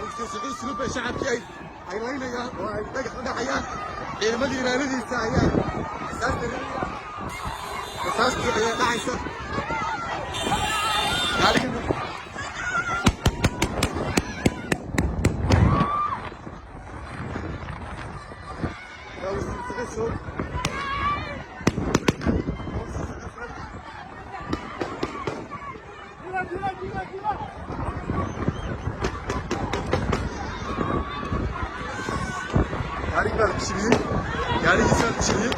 isluubay shacabkii ay laynayaan oo ay dhagax u dhacayaan ciidamadii ilaaladiisa ayaa rasaastii ayaa dhacaysa Yarın bir kişiliği, yarın insan kişiliği.